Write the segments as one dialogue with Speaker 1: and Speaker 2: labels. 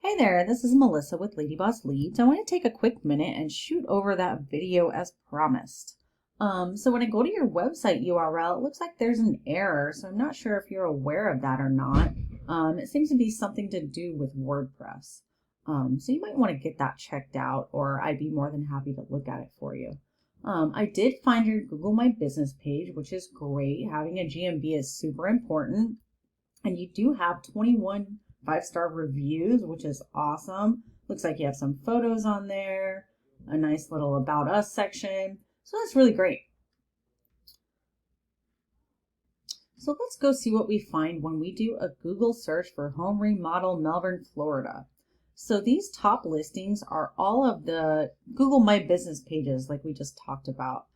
Speaker 1: Hey there, this is Melissa with Lady Boss Leads. I want to take a quick minute and shoot over that video as promised. So when I go to your website URL, it looks like there's an error, so I'm not sure if you're aware of that or not. It seems to be something to do with WordPress. So you might want to get that checked out, or I'd be more than happy to look at it for you. I did find your Google My Business page, which is great. Having a GMB is super important. And you do have 21 5-star reviews, which is awesome. Looks like you have some photos on there, a nice little About Us section. So that's really great. So let's go see what we find when we do a Google search for home remodel Melbourne, Florida. So these top listings are all of the Google My Business pages like we just talked about.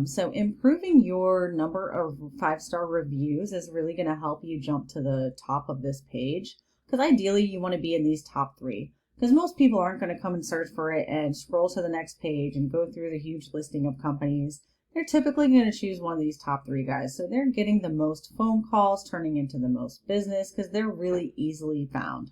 Speaker 1: So improving your number of 5-star reviews is really going to help you jump to the top of this page, because ideally you want to be in these top 3, because most people aren't going to come and search for it and scroll to the next page and go through the huge listing of companies. They're typically going to choose one of these top 3 guys, so they're getting the most phone calls, turning into the most business, because they're really easily found.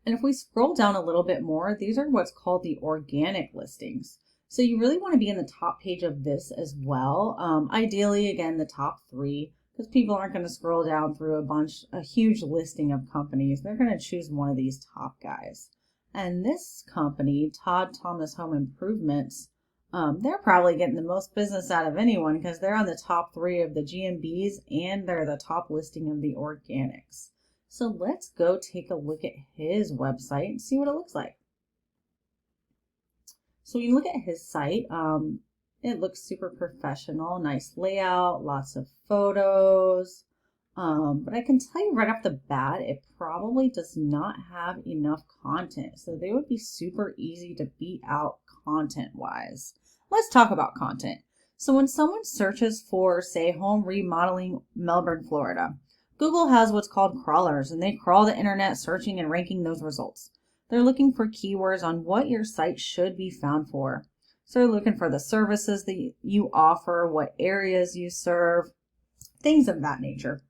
Speaker 1: And if we scroll down a little bit more, these are what's called the organic listings. So you really want to be in the top page of this as well. Ideally, again, the top 3, because people aren't going to scroll down through a huge listing of companies. They're going to choose one of these top guys. And this company, Todd Thomas Home Improvements, they're probably getting the most business out of anyone because they're on the top 3 of the GMBs and they're the top listing of the organics. So let's go take a look at his website and see what it looks like. So when you look at his site, it looks super professional, nice layout, lots of photos. But I can tell you right off the bat, it probably does not have enough content. So they would be super easy to beat out content-wise. Let's talk about content. So when someone searches for, say, home remodeling Melbourne, Florida, Google has what's called crawlers, and they crawl the internet searching and ranking those results. They're looking for keywords on what your site should be found for. So they're looking for the services that you offer, what areas you serve, things of that nature.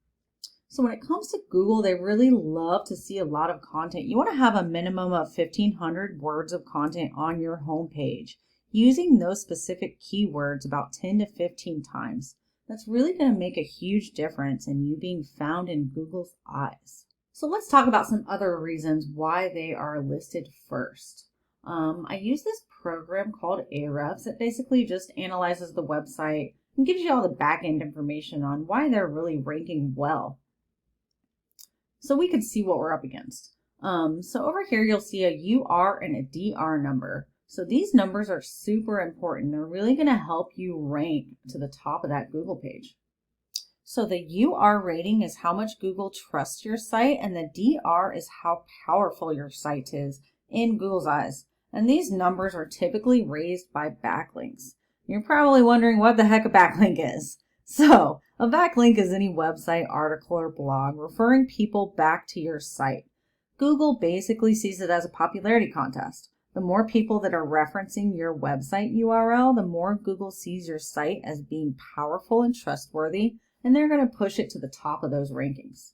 Speaker 1: So when it comes to Google, they really love to see a lot of content. You want to have a minimum of 1,500 words of content on your homepage, using those specific keywords about 10 to 15 times. That's really going to make a huge difference in you being found in Google's eyes. So let's talk about some other reasons why they are listed first. I use this program called Ahrefs that basically just analyzes the website and gives you all the back-end information on why they're really ranking well. So we can see what we're up against. So over here you'll see a UR and a DR number. So these numbers are super important. They're really going to help you rank to the top of that Google page. So the UR rating is how much Google trusts your site, and the DR is how powerful your site is in Google's eyes. And these numbers are typically raised by backlinks. You're probably wondering what the heck a backlink is. So a backlink is any website, article, or blog referring people back to your site. Google basically sees it as a popularity contest. The more people that are referencing your website URL, the more Google sees your site as being powerful and trustworthy, and they're going to push it to the top of those rankings.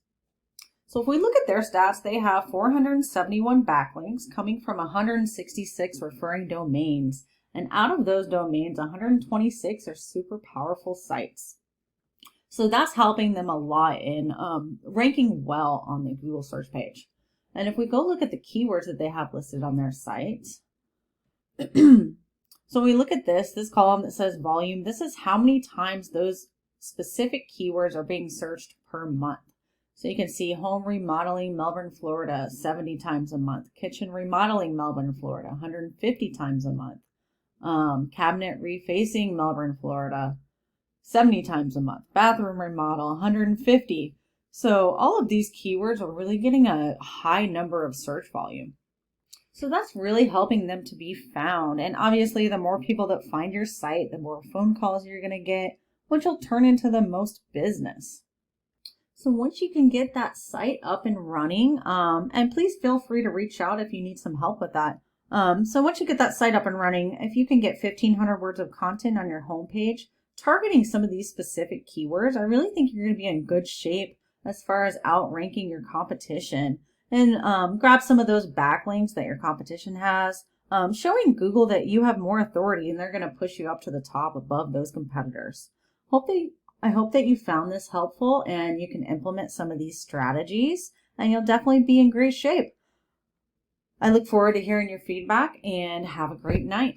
Speaker 1: So if we look at their stats, they have 471 backlinks coming from 166 referring domains. And out of those domains, 126 are super powerful sites. So that's helping them a lot in ranking well on the Google search page. And if we go look at the keywords that they have listed on their site, so we look at this column that says volume. This is how many times those specific keywords are being searched per month. So you can see home remodeling Melbourne, Florida, 70 times a month. Kitchen remodeling Melbourne, Florida, 150 times a month. Cabinet refacing Melbourne, Florida, 70 times a month. Bathroom remodel, 150. So all of these keywords are really getting a high number of search volume. So that's really helping them to be found. And obviously, the more people that find your site, the more phone calls you're going to get, which will turn into the most business. So once you can get that site up and running, and please feel free to reach out if you need some help with that. So once you get that site up and running, if you can get 1,500 words of content on your homepage, targeting some of these specific keywords, I really think you're going to be in good shape as far as outranking your competition. and grab some of those backlinks that your competition has, showing Google that you have more authority and they're going to push you up to the top above those competitors. I hope that you found this helpful and you can implement some of these strategies, and you'll definitely be in great shape. I look forward to hearing your feedback, and have a great night.